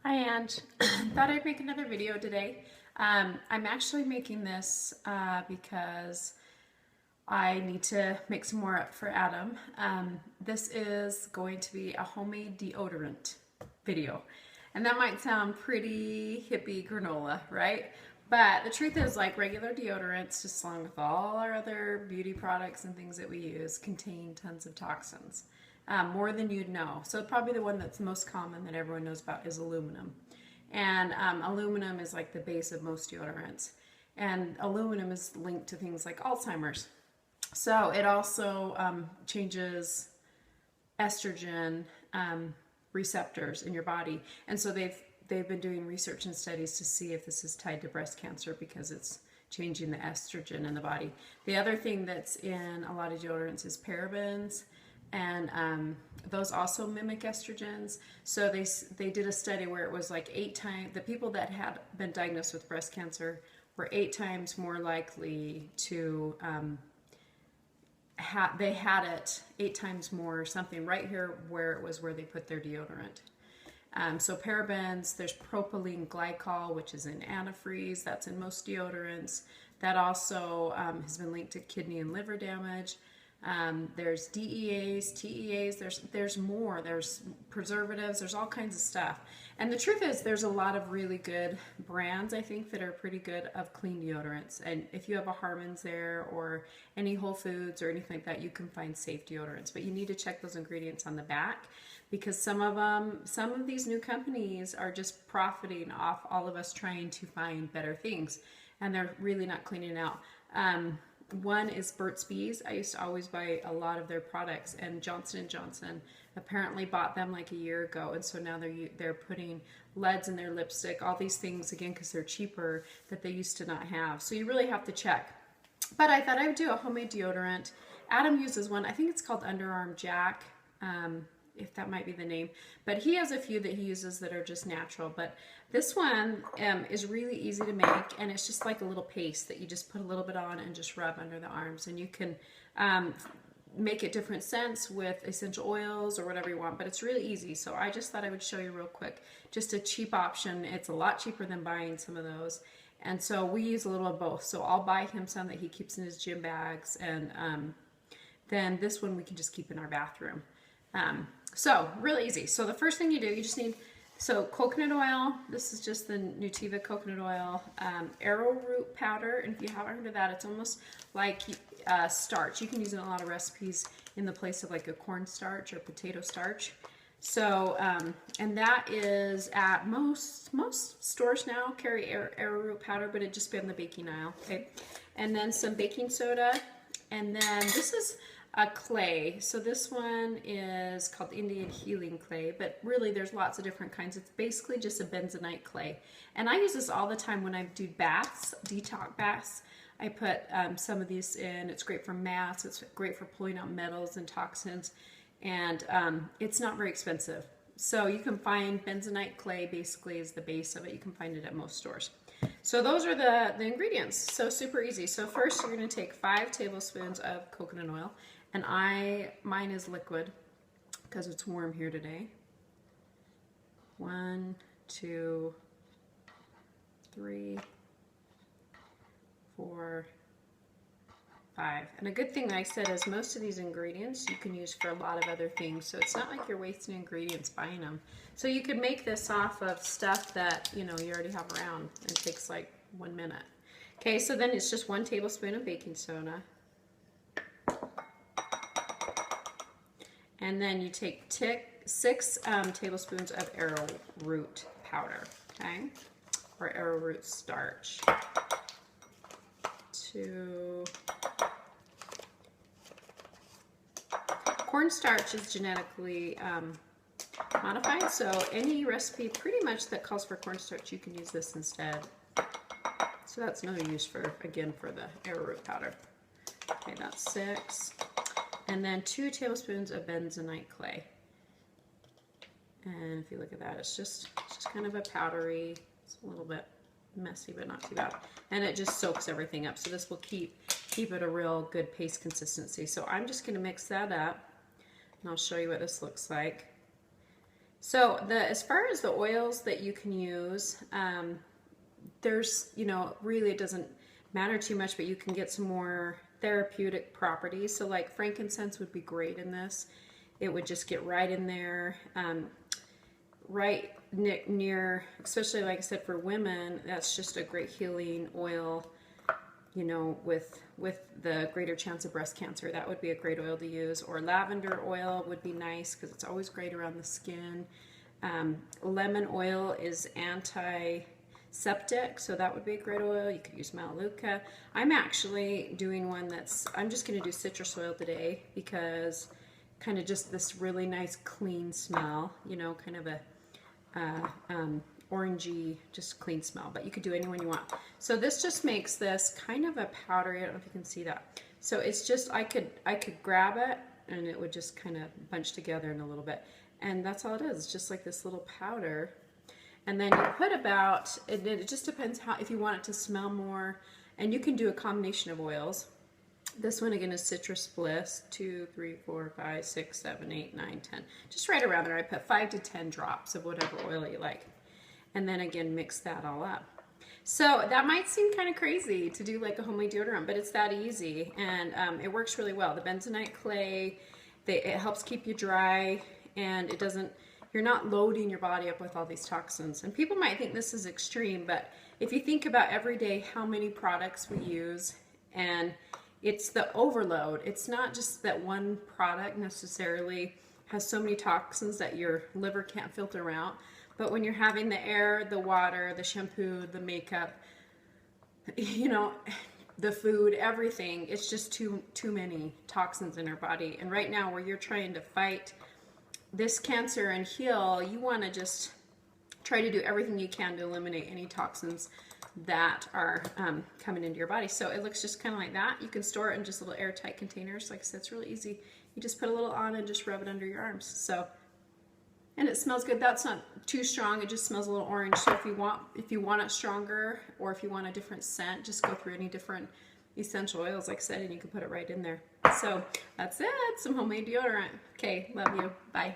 Hi, Ange. Thought I'd make another video today. I'm actually making this because I need to make some more up for Adam. This is going to be a homemade deodorant video. And that might sound pretty hippie granola, right? But the truth is, like regular deodorants, just along with all our other beauty products and things that we use, contain tons of toxins. More than you'd know. So probably the one that's most common that everyone knows about is aluminum. And aluminum is like the base of most deodorants. And aluminum is linked to things like Alzheimer's. So it also changes estrogen receptors in your body. And so they've been doing research and studies to see if this is tied to breast cancer because it's changing the estrogen in the body. The other thing that's in a lot of deodorants is parabens, and those also mimic estrogens. So they did a study where it was like 8 times, the people that had been diagnosed with breast cancer were 8 times more likely to, they had it 8 times more, something right here where it was where they put their deodorant. So parabens, there's propylene glycol, which is in antifreeze, that's in most deodorants. That also has been linked to kidney and liver damage. There's DEAs, TEAs, there's more, there's preservatives, there's all kinds of stuff. And the truth is there's a lot of really good brands, I think, that are pretty good of clean deodorants. And if you have a Harmon's there or any Whole Foods or anything like that, you can find safe deodorants. But you need to check those ingredients on the back because some of these new companies are just profiting off all of us trying to find better things. And they're really not cleaning out. One is Burt's Bees. I used to always buy a lot of their products, and Johnson & Johnson apparently bought them like a year ago, and so now they're putting leads in their lipstick, all these things, again, because they're cheaper, that they used to not have. So you really have to check. But I thought I would do a homemade deodorant. Adam uses one, I think it's called Underarm Jack, if that might be the name. But he has a few that he uses that are just natural. But this one is really easy to make, and it's just like a little paste that you just put a little bit on and just rub under the arms. And you can make it different scents with essential oils or whatever you want, but it's really easy. So I just thought I would show you real quick. Just a cheap option. It's a lot cheaper than buying some of those. And so we use a little of both. So I'll buy him some that he keeps in his gym bags, and then this one we can just keep in our bathroom. So really easy. So the first thing you do, you just need, so coconut oil. This is just the Nutiva coconut oil, arrowroot powder. And if you haven't heard of that, it's almost like starch. You can use it in a lot of recipes in the place of like a cornstarch or potato starch. So, and that is at most stores now carry arrowroot powder, but it just be on the baking aisle. Okay. And then some baking soda. And then this is a clay. So this one is called Indian Healing Clay, but really there's lots of different kinds. It's basically just a bentonite clay. And I use this all the time when I do baths, detox baths. I put some of these in. It's great for mass. It's great for pulling out metals and toxins. And it's not very expensive. So you can find bentonite clay basically is the base of it. You can find it at most stores. So those are the ingredients. So super easy. So first you're going to take 5 tablespoons of coconut oil. And mine is liquid because it's warm here today. 1, 2, 3, 4, 5. And a good thing that I said is most of these ingredients you can use for a lot of other things. So it's not like you're wasting ingredients buying them. So you could make this off of stuff that, you know, you already have around. It takes like 1 minute. Okay, so then it's just 1 tablespoon of baking soda. And then you take 6 tablespoons of arrowroot powder, okay? Or arrowroot starch. 2. Cornstarch is genetically modified, so any recipe pretty much that calls for cornstarch, you can use this instead. So that's another use for, again, for the arrowroot powder. Okay, that's 6. And then 2 tablespoons of bentonite clay. And if you look at that, it's just kind of a powdery, it's a little bit messy, but not too bad. And it just soaks everything up. So this will keep it a real good paste consistency. So I'm just going to mix that up, and I'll show you what this looks like. So as far as the oils that you can use, there's, really it doesn't matter too much, but you can get some more therapeutic properties. So like frankincense would be great in this. It would just get right in there, right near, especially like I said, for women, that's just a great healing oil, with the greater chance of breast cancer. That would be a great oil to use. Or lavender oil would be nice because it's always great around the skin. Lemon oil is antiseptic, so that would be a great oil. You could use Melaleuca. I'm actually doing one I'm just going to do citrus oil today because kind of just this really nice clean smell, kind of a orangey, just clean smell, but you could do any one you want. So this just makes this kind of a powdery. I don't know if you can see that. So it's just, I could grab it and it would just kind of bunch together in a little bit. And that's all it is. It's just like this little powder. And then you put about, it just depends if you want it to smell more. And you can do a combination of oils. This one again is Citrus Bliss, 2, 3, 4, 5, 6, 7, 8, 9, 10. Just right around there. I put 5 to 10 drops of whatever oil you like. And then again, mix that all up. So that might seem kind of crazy to do like a homemade deodorant, but it's that easy. And it works really well. The bentonite clay, it helps keep you dry, and it doesn't, you're not loading your body up with all these toxins. And people might think this is extreme, but if you think about every day how many products we use, and it's the overload. It's not just that one product necessarily has so many toxins that your liver can't filter out, but when you're having the air, the water, the shampoo, the makeup, the food, everything, it's just too many toxins in our body. And right now, where you're trying to fight this cancer and heal, you want to just try to do everything you can to eliminate any toxins that are coming into your body. So it looks just kind of like that. You can store it in just little airtight containers. Like I said, it's really easy. You just put a little on and just rub it under your arms. And it smells good. That's not too strong. It just smells a little orange. So if you want it stronger, or if you want a different scent, just go through any different essential oils, like I said, and you can put it right in there. So that's it. Some homemade deodorant. Okay, love you. Bye.